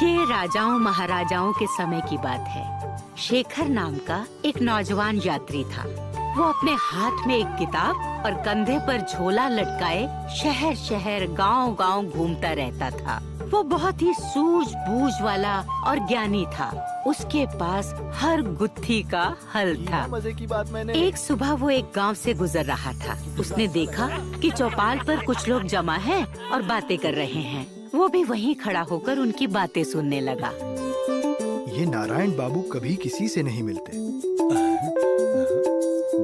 ये राजाओं महाराजाओं के समय की बात है। शेखर नाम का एक नौजवान यात्री था। वो अपने हाथ में एक किताब और कंधे पर झोला लटकाए शहर शहर गांव गांव घूमता रहता था। वो बहुत ही सूझबूझ वाला और ज्ञानी था। उसके पास हर गुत्थी का हल था। मजे की बात मैंने एक सुबह वो एक गांव से गुजर रहा था। उसने देखा कि चौपाल पर कुछ लोग जमा हैं और बातें कर रहे हैं। वो भी वहीं खड़ा होकर उनकी बातें सुनने लगा। ये नारायण बाबू कभी किसी से नहीं मिलते।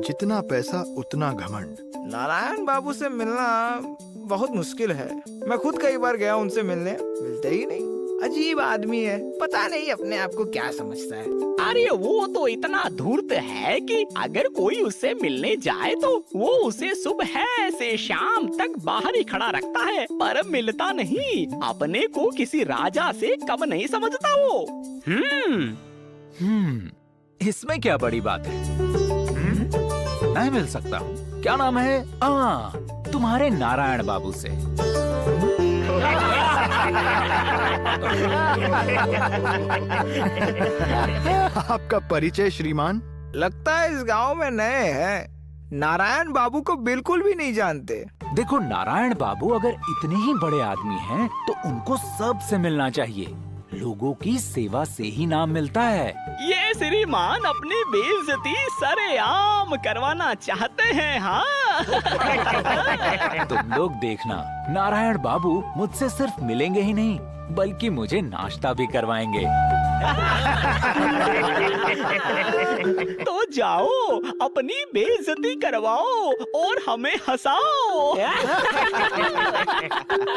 जितना पैसा उतना घमंड। नारायण बाबू से मिलना बहुत मुश्किल है। मैं खुद कई बार गया उनसे मिलने, मिलते ही नहीं। अजीब आदमी है, पता नहीं अपने आप को क्या समझता है। अरे वो तो इतना धूर्त है कि अगर कोई उससे मिलने जाए तो वो उसे सुबह से शाम तक बाहर ही खड़ा रखता है, पर मिलता नहीं। अपने को किसी राजा से कम नहीं समझता वो। इसमें क्या बड़ी बात है? मैं मिल सकता हूँ। क्या नाम है? तुम्हारे नारायण बाबू से। आपका परिचय श्रीमान? लगता है इस गांव में नए हैं। नारायण बाबू को बिल्कुल भी नहीं जानते। देखो, नारायण बाबू अगर इतने ही बड़े आदमी हैं, तो उनको सबसे मिलना चाहिए। लोगों की सेवा से ही नाम मिलता है। ये श्रीमान अपनी बेइज्जती सरेआम करवाना चाहते हैं। हाँ। तुम लोग देखना, नारायण बाबू मुझसे सिर्फ मिलेंगे ही नहीं, बल्कि मुझे नाश्ता भी करवाएंगे। तो जाओ, अपनी बेइज्जती करवाओ और हमें हंसाओ।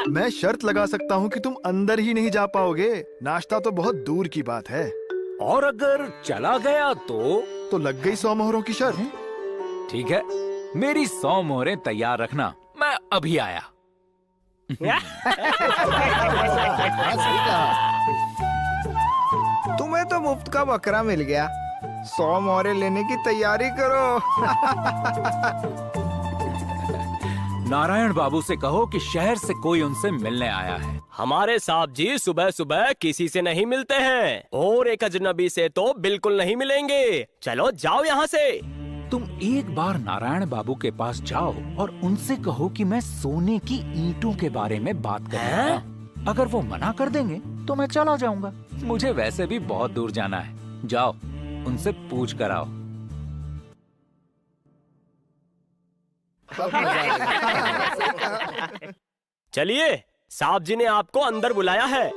मैं शर्त लगा सकता हूँ कि तुम अंदर ही नहीं जा पाओगे। नाश्ता तो बहुत दूर की बात है। और अगर चला गया तो लग गई 100 मोहरों की शर्त। ठीक है, मेरी 100 मोहरें तैयार रखना, मैं अभी आया। तुम्हें तो मुफ्त का बकरा मिल गया। 100 मोहरे लेने की तैयारी करो। नारायण बाबू से कहो कि शहर से कोई उनसे मिलने आया है। हमारे साहब जी सुबह सुबह किसी से नहीं मिलते हैं, और एक अजनबी से तो बिल्कुल नहीं मिलेंगे। चलो जाओ यहाँ से। तुम एक बार नारायण बाबू के पास जाओ और उनसे कहो कि मैं सोने की ईंटों के बारे में बात कर रहा हूँ। अगर वो मना कर देंगे तो मैं चला जाऊंगा। मुझे वैसे भी बहुत दूर जाना है। जाओ, उनसे पूछ कर आओ। चलिए, साहब जी ने आपको अंदर बुलाया है।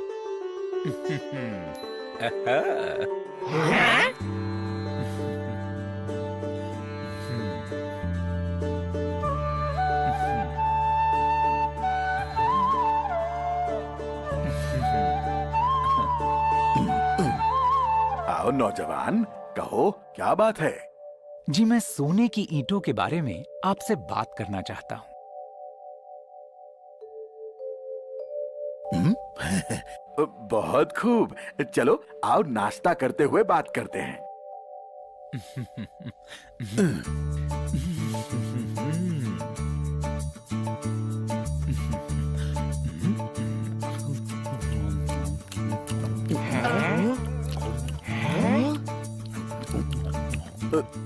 आओ नौजवान, कहो क्या बात है? जी, मैं सोने की ईंटों के बारे में आपसे बात करना चाहता हूँ। बहुत खूब, चलो आओ नाश्ता करते हुए बात करते हैं।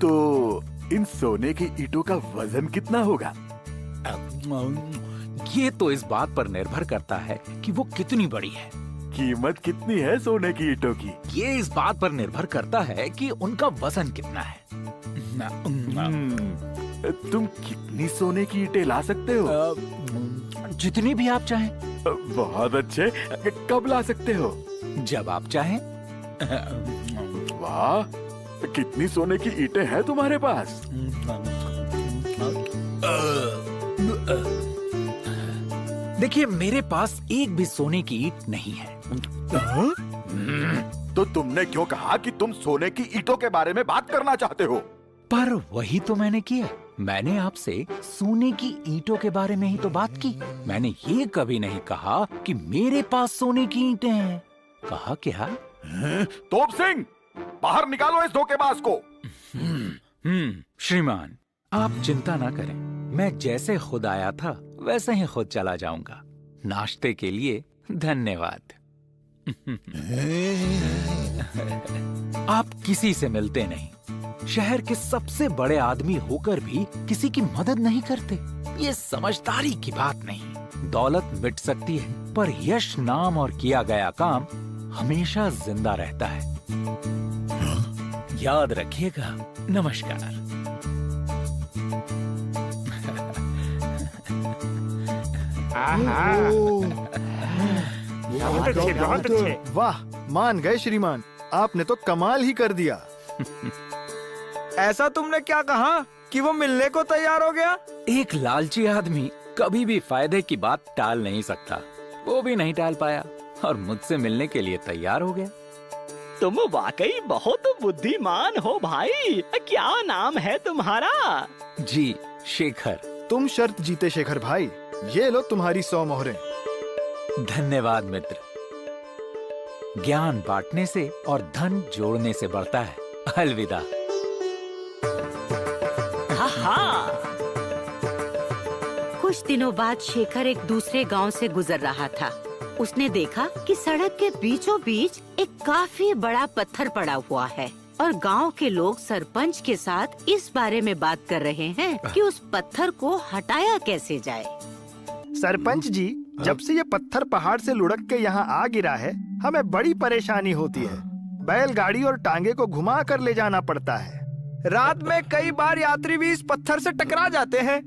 तो इन सोने की ईंटों का वजन कितना होगा? ये तो इस बात पर निर्भर करता है कि वो कितनी बड़ी है। कीमत कितनी है सोने की ईंटों की? ये इस बात पर निर्भर करता है कि उनका वजन कितना है। तुम कितनी सोने की ईंटें ला सकते हो? जितनी भी आप चाहें। बहुत अच्छे, कब ला सकते हो? जब आप चाहें। वाह, कितनी सोने की ईंटें हैं तुम्हारे पास? देखिए, मेरे पास एक भी सोने की ईंट नहीं है। तो तुमने क्यों कहा कि तुम सोने की ईंटों के बारे में बात करना चाहते हो? पर वही तो मैंने किया। मैंने आपसे सोने की ईंटों के बारे में ही तो बात की। मैंने ये कभी नहीं कहा कि मेरे पास सोने की ईंटें हैं। कहा क्या? तोप सिंह, बाहर निकालो इस धोखेबाज को। श्रीमान, आप चिंता ना करें। मैं जैसे खुद आया था वैसे ही खुद चला जाऊंगा। नाश्ते के लिए धन्यवाद। आप किसी से मिलते नहीं, शहर के सबसे बड़े आदमी होकर भी किसी की मदद नहीं करते। ये समझदारी की बात नहीं। दौलत मिट सकती है, पर यश, नाम और किया गया काम हमेशा जिंदा रहता है। याद रखिएगा। नमस्कार। बहुत अच्छे। वाह, मान गए श्रीमान, आपने तो कमाल ही कर दिया। ऐसा तुमने क्या कहा कि वो मिलने को तैयार हो गया? एक लालची आदमी कभी भी फायदे की बात टाल नहीं सकता। वो भी नहीं टाल पाया और मुझसे मिलने के लिए तैयार हो गया। तुम वाकई बहुत बुद्धिमान हो भाई। क्या नाम है तुम्हारा? जी, शेखर। तुम शर्त जीते शेखर भाई, ये लो तुम्हारी 100 मोहरें। धन्यवाद मित्र। ज्ञान बांटने से और धन जोड़ने से बढ़ता है। अलविदा। कुछ दिनों बाद शेखर एक दूसरे गांव से गुजर रहा था। उसने देखा कि सड़क के बीचों बीच एक काफी बड़ा पत्थर पड़ा हुआ है और गांव के लोग सरपंच के साथ इस बारे में बात कर रहे हैं कि उस पत्थर को हटाया कैसे जाए। सरपंच जी, जब से ये पत्थर पहाड़ से लुढ़क के यहाँ आ गिरा है, हमें बड़ी परेशानी होती है। बैलगाड़ी और टांगे को घुमा कर ले जाना पड़ता है। रात में कई बार यात्री भी इस पत्थर से टकरा जाते हैं।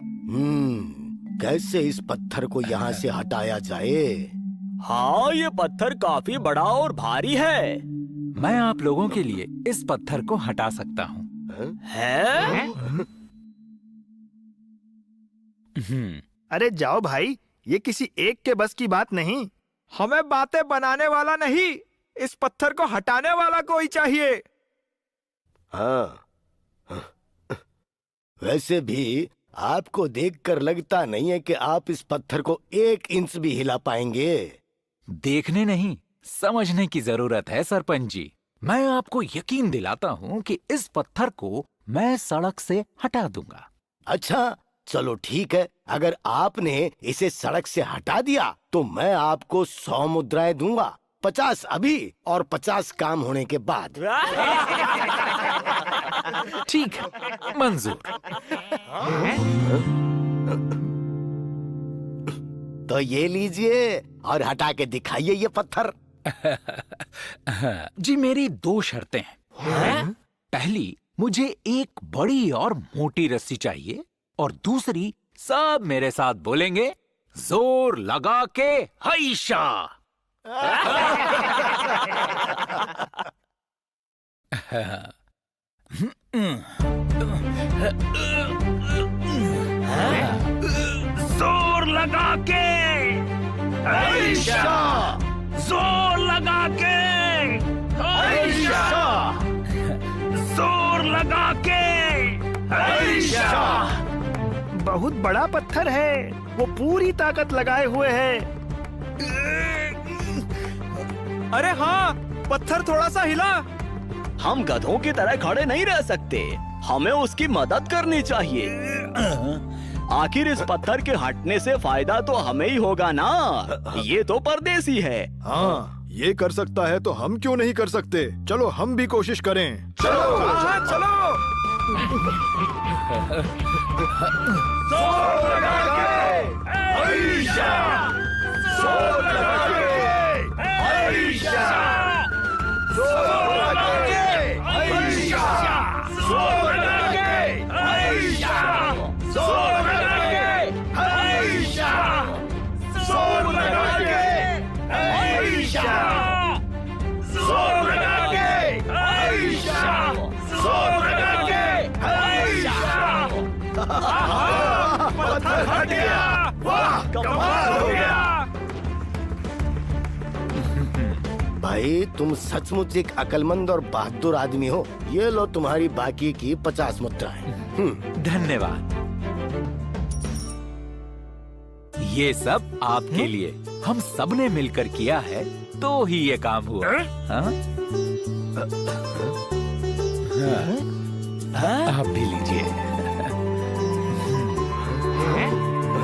कैसे इस पत्थर को यहाँ से हटाया जाए? हाँ, ये पत्थर काफी बड़ा और भारी है। मैं आप लोगों के लिए इस पत्थर को हटा सकता हूँ। अरे जाओ भाई, ये किसी एक के बस की बात नहीं। हमें बातें बनाने वाला नहीं, इस पत्थर को हटाने वाला कोई चाहिए। हाँ, वैसे भी आपको देखकर लगता नहीं है कि आप इस पत्थर को 1 इंच भी हिला पाएंगे। देखने नहीं, समझने की जरूरत है सरपंच जी। मैं आपको यकीन दिलाता हूँ कि इस पत्थर को मैं सड़क से हटा दूंगा। अच्छा, चलो ठीक है। अगर आपने इसे सड़क से हटा दिया तो मैं आपको 100 मुद्राएं दूंगा। 50 अभी और 50 काम होने के बाद। ठीक है, मंजूर। तो ये लीजिए और हटा के दिखाइए ये पत्थर। जी, मेरी 2 शर्तें हैं। पहली, मुझे एक बड़ी और मोटी रस्सी चाहिए और दूसरी, सब मेरे साथ बोलेंगे, जोर लगा के हैशा। जोर लगा के हैशा, जोर लगा के हैशा, जोर लगा के हैशा। बहुत बड़ा पत्थर है, वो पूरी ताकत लगाए हुए है। अरे हाँ, पत्थर थोड़ा सा हिला। हम गधों की तरह खड़े नहीं रह सकते, हमें उसकी मदद करनी चाहिए। आखिर इस पत्थर के हटने से फायदा तो हमें ही होगा ना। ये तो परदेसी है। हाँ, ये कर सकता है तो हम क्यों नहीं कर सकते? चलो हम भी कोशिश करें। चलो, हाँ, चलो। जोर लगा के हैशा, जोर लगा के हैशा, जोर लगा के हैशा, जोर लगा के हैशा, जोर लगा के हैशा, जोर लगा के हैशा, जोर लगा के हैशा, जोर लगा के हैशा। पत्थर हट गया। वाह, कमाल हो गया। भाई, तुम सचमुच एक अक्लमंद और बहादुर आदमी हो। ये लो तुम्हारी बाकी की 50 मुद्राएं। धन्यवाद। ये सब आपके लिए। हम सबने मिलकर किया है तो ही ये काम हुआ। हाँ? हाँ? आप भी लीजिए।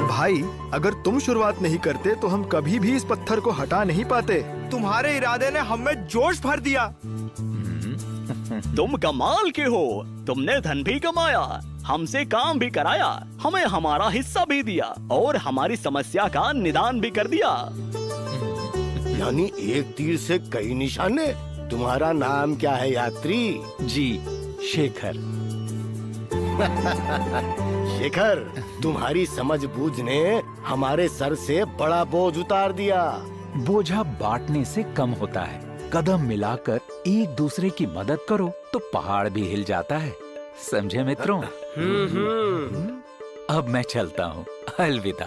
भाई, अगर तुम शुरुआत नहीं करते तो हम कभी भी इस पत्थर को हटा नहीं पाते। तुम्हारे इरादे ने हम में जोश भर दिया। तुम कमाल के हो। तुमने धन भी कमाया, हमसे काम भी कराया, हमें हमारा हिस्सा भी दिया और हमारी समस्या का निदान भी कर दिया। यानी एक तीर से कई निशाने। तुम्हारा नाम क्या है यात्री? जी, शेखर। शेखर, तुम्हारी समझ बूझ ने हमारे सर से बड़ा बोझ उतार दिया। बोझा बांटने से कम होता है। कदम मिलाकर एक दूसरे की मदद करो तो पहाड़ भी हिल जाता है। समझे मित्रों? अब मैं चलता हूँ। अलविदा।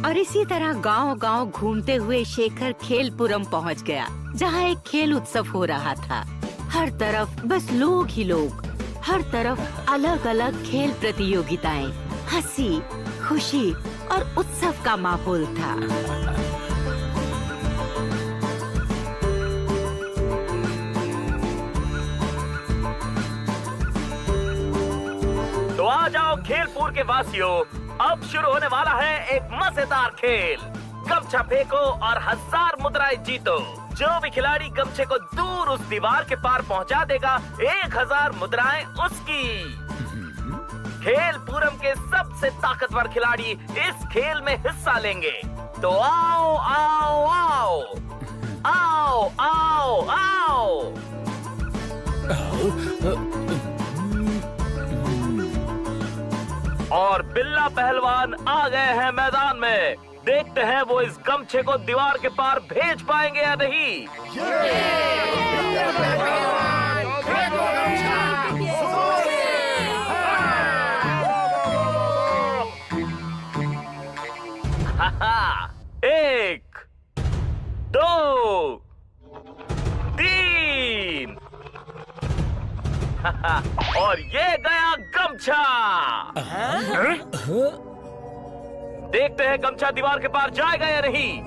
और इसी तरह गांव-गांव घूमते हुए शेखर खेलपुरम पहुंच गया, जहां एक खेल उत्सव हो रहा था। हर तरफ बस लोग ही लोग, हर तरफ अलग अलग खेल प्रतियोगिताएं, हंसी, खुशी और उत्सव का माहौल था। तो आ जाओ खेलपुर के वासियों, अब शुरू होने वाला है एक मजेदार खेल। गमछा फेंको और 1000 मुद्राएं जीतो। जो भी खिलाड़ी गमछे को दूर उस दीवार के पार पहुंचा देगा, 1000 मुद्राएं उसकी। खेलपुरम के सबसे ताकतवर खिलाड़ी इस खेल में हिस्सा लेंगे। तो आओ आओ आओ आओ आओ आओ। और बिल्ला पहलवान आ गए हैं मैदान में। देखते हैं वो इस गमछे को दीवार के पार भेज पाएंगे या नहीं। एक, 2, 3 और ये गया गमछा। देखते हैं गमछा दीवार के पार जाएगा या नहीं।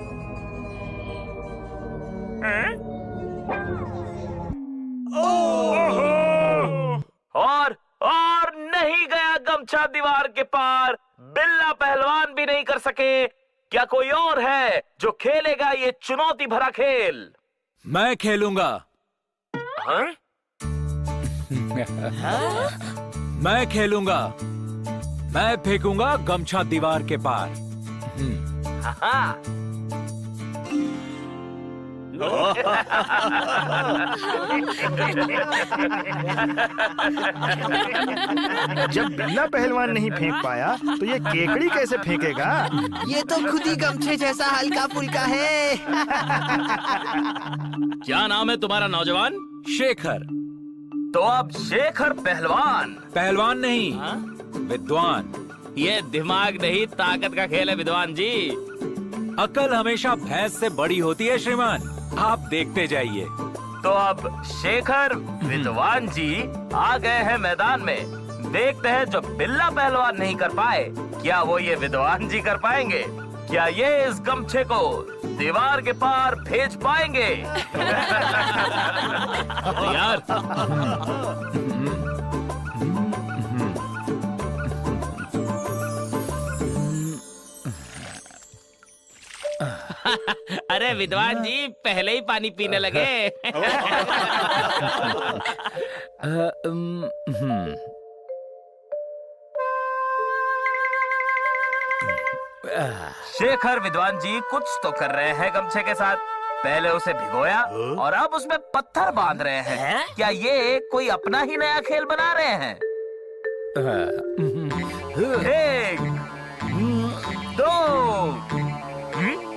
और नहीं गया गमछा दीवार के पार। बिल्ला पहलवान भी नहीं कर सके। क्या कोई और है जो खेलेगा ये चुनौती भरा खेल? मैं खेलूंगा। मैं खेलूंगा। मैं फेंकूंगा गमछा दीवार के पार। जब बिल्ला पहलवान नहीं फेंक पाया तो ये केकड़ी कैसे फेंकेगा? ये तो खुद ही गमछे जैसा हल्का फुल्का है। क्या नाम है तुम्हारा नौजवान? शेखर। तो अब शेखर पहलवान। पहलवान नहीं, विद्वान। ये दिमाग नहीं ताकत का खेल है विद्वान जी। अकल हमेशा भैंस से बड़ी होती है श्रीमान, आप देखते जाइए। तो अब शेखर विद्वान जी आ गए हैं मैदान में। देखते हैं जो बिल्ला पहलवान नहीं कर पाए, क्या वो ये विद्वान जी कर पाएंगे? क्या ये इस गमछे को दीवार के पार भेज पाएंगे? यार अरे विद्वान जी पहले ही पानी पीने लगे। शेखर विद्वान जी कुछ तो कर रहे हैं गमछे के साथ। पहले उसे भिगोया और अब उसमें पत्थर बांध रहे हैं। क्या ये कोई अपना ही नया खेल बना रहे हैं? 1, 2,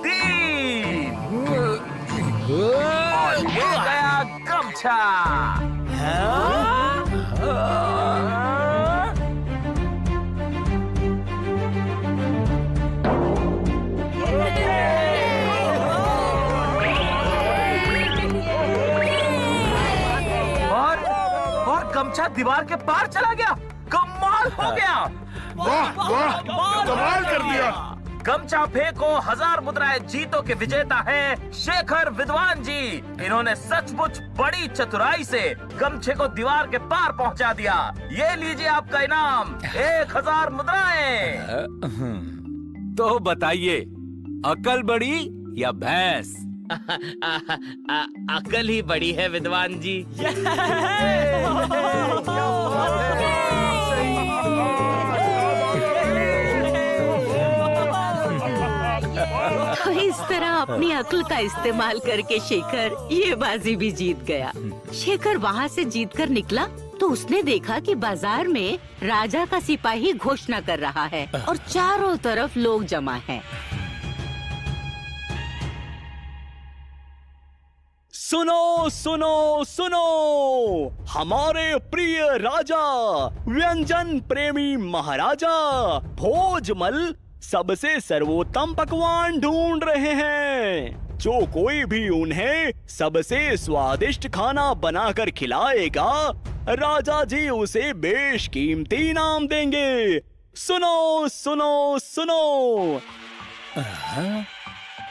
3 और ये गया गमछा। और गमछा दीवार के पार चला गया। कमाल हो गया। वाह वाह, कमाल कर दिया। गमछा फेंको 1000 मुद्राएं जीतो के विजेता है शेखर विद्वान जी। इन्होंने सचमुच बड़ी चतुराई से गमछे को दीवार के पार पहुंचा दिया। ये लीजिए आपका इनाम 1000 मुद्राएं। तो बताइए, अकल बड़ी या भैंस? अकल ही बड़ी है विद्वान जी। तो इस तरह अपनी अक्ल का इस्तेमाल करके शेखर ये बाजी भी जीत गया। शेखर वहाँ से जीतकर निकला तो उसने देखा कि बाजार में राजा का सिपाही घोषणा कर रहा है और चारों तरफ लोग जमा हैं। सुनो सुनो सुनो, हमारे प्रिय राजा, व्यंजन प्रेमी महाराजा भोजमल सबसे सर्वोत्तम पकवान ढूंढ रहे हैं। जो कोई भी उन्हें सबसे स्वादिष्ट खाना बनाकर खिलाएगा, राजा जी उसे बेशकीमती इनाम देंगे। सुनो सुनो सुनो।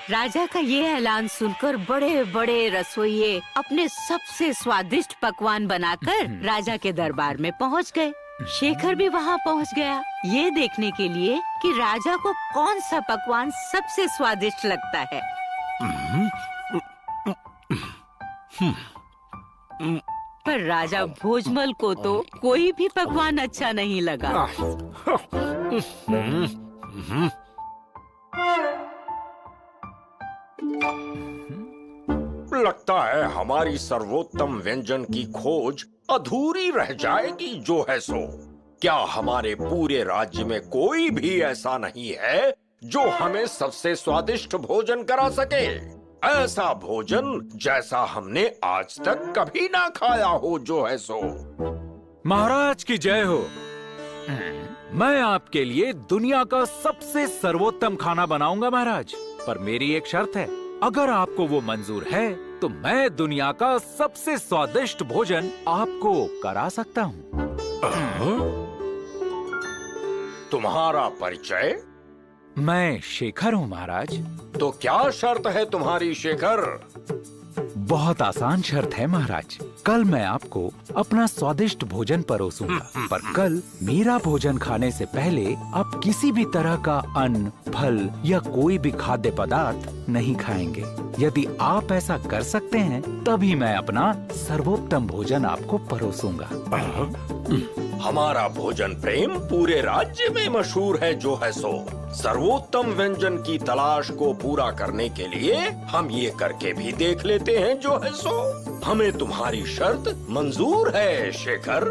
राजा का ये ऐलान सुनकर बड़े बड़े रसोइये अपने सबसे स्वादिष्ट पकवान बनाकर राजा के दरबार में पहुंच गए। शेखर भी वहां पहुंच गया, ये देखने के लिए कि राजा को कौन सा पकवान सबसे स्वादिष्ट लगता है। पर राजा भोजमल को तो कोई भी पकवान अच्छा नहीं लगा। लगता है हमारी सर्वोत्तम व्यंजन की खोज अधूरी रह जाएगी जो है सो। क्या हमारे पूरे राज्य में कोई भी ऐसा नहीं है जो हमें सबसे स्वादिष्ट भोजन करा सके? ऐसा भोजन जैसा हमने आज तक कभी ना खाया हो जो है सो। महाराज की जय हो। मैं आपके लिए दुनिया का सबसे सर्वोत्तम खाना बनाऊंगा महाराज, पर मेरी एक शर्त है। अगर आपको वो मंजूर है तो मैं दुनिया का सबसे स्वादिष्ट भोजन आपको करा सकता हूँ। तुम्हारा परिचय? मैं शेखर हूँ महाराज। तो क्या शर्त है तुम्हारी शेखर? बहुत आसान शर्त है महाराज। कल मैं आपको अपना स्वादिष्ट भोजन परोसूंगा, पर कल मेरा भोजन खाने से पहले आप किसी भी तरह का अन्न, फल या कोई भी खाद्य पदार्थ नहीं खाएंगे। यदि आप ऐसा कर सकते हैं तभी मैं अपना सर्वोत्तम भोजन आपको परोसूंगा। हमारा भोजन प्रेम पूरे राज्य में मशहूर है जो है सो। सर्वोत्तम व्यंजन की तलाश को पूरा करने के लिए हम ये करके भी देख लेते हैं जो है सो। हमें तुम्हारी शर्त मंजूर है शेखर।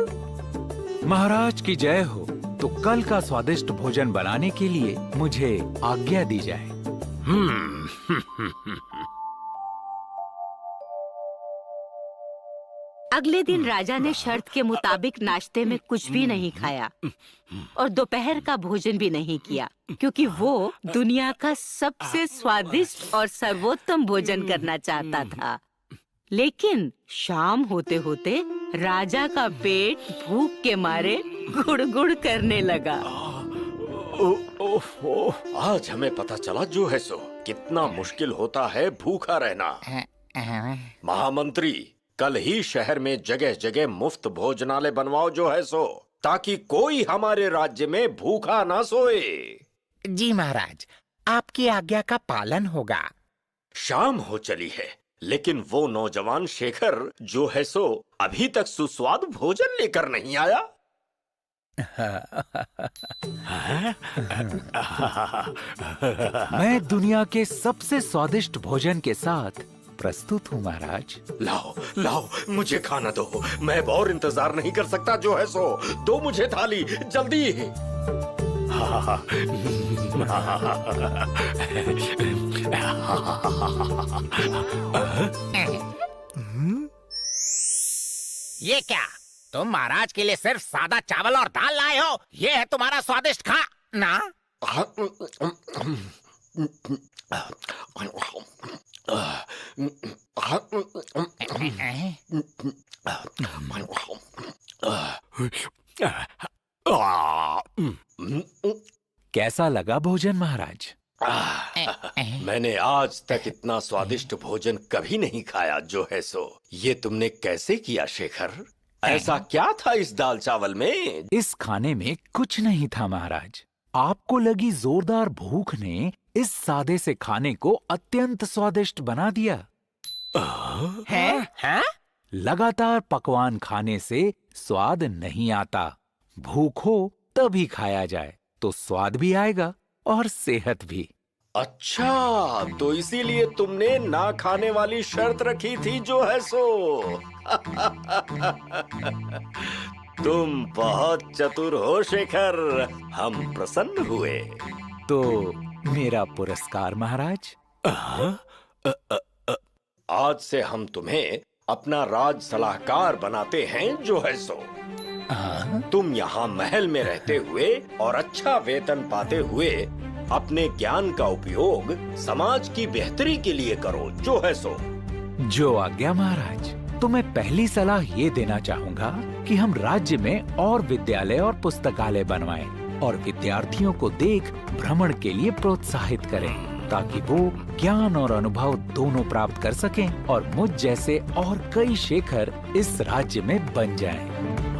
महाराज की जय हो। तो कल का स्वादिष्ट भोजन बनाने के लिए मुझे आज्ञा दी जाए। अगले दिन राजा ने शर्त के मुताबिक नाश्ते में कुछ भी नहीं खाया और दोपहर का भोजन भी नहीं किया, क्योंकि वो दुनिया का सबसे स्वादिष्ट और सर्वोत्तम भोजन करना चाहता था। लेकिन शाम होते होते राजा का पेट भूख के मारे गुड़गुड़ करने लगा। आज हमें पता चला जो है सो कितना मुश्किल होता है भूखा रहना। महामंत्री, कल ही शहर में जगह जगह मुफ्त भोजनालय बनवाओ जो है सो, ताकि कोई हमारे राज्य में भूखा ना सोए। जी महाराज, आपकी आज्ञा का पालन होगा। शाम हो चली है, लेकिन वो नौजवान शेखर जो है सो अभी तक सुस्वादु भोजन लेकर नहीं आया। मैं दुनिया के सबसे स्वादिष्ट भोजन के साथ प्रस्तुत हूँ महाराज। लाओ लाओ, मुझे खाना दो। मैं और इंतजार नहीं कर सकता जो है सो। दो मुझे थाली जल्दी। ये क्या? तुम महाराज के लिए सिर्फ सादा चावल और दाल लाए हो? ये है तुम्हारा स्वादिष्ट खाना? कैसा लगा भोजन महाराज? मैंने आज तक इतना स्वादिष्ट भोजन कभी नहीं खाया जो है सो। ये तुमने कैसे किया शेखर? ऐसा क्या था इस दाल चावल में? इस खाने में कुछ नहीं था महाराज। आपको लगी जोरदार भूख ने इस सादे से खाने को अत्यंत स्वादिष्ट बना दिया। हैं? लगातार पकवान खाने से स्वाद नहीं आता। भूख हो तभी खाया जाए तो स्वाद भी आएगा और सेहत भी। अच्छा, तो इसीलिए तुमने ना खाने वाली शर्त रखी थी जो है सो। तुम बहुत चतुर हो शेखर, हम प्रसन्न हुए। तो मेरा पुरस्कार महाराज? आज से हम तुम्हें अपना राज सलाहकार बनाते हैं जो है सो। तुम यहाँ महल में रहते हुए और अच्छा वेतन पाते हुए अपने ज्ञान का उपयोग समाज की बेहतरी के लिए करो जो है सो। जो आज्ञा महाराज। तो मैं पहली सलाह ये देना चाहूँगा कि हम राज्य में और विद्यालय और पुस्तकालय बनवाएं और विद्यार्थियों को देख भ्रमण के लिए प्रोत्साहित करें ताकि वो ज्ञान और अनुभव दोनों प्राप्त कर सकें और मुझ जैसे और कई शेखर इस राज्य में बन जाएं।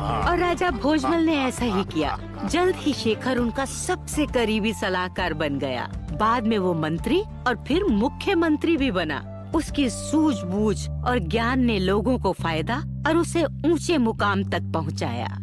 और राजा भोजमल ने ऐसा ही किया। जल्द ही शेखर उनका सबसे करीबी सलाहकार बन गया। बाद में वो मंत्री और फिर मुख्यमंत्री भी बना। उसकी सूझबूझ और ज्ञान ने लोगों को फायदा और उसे ऊंचे मुकाम तक पहुंचाया।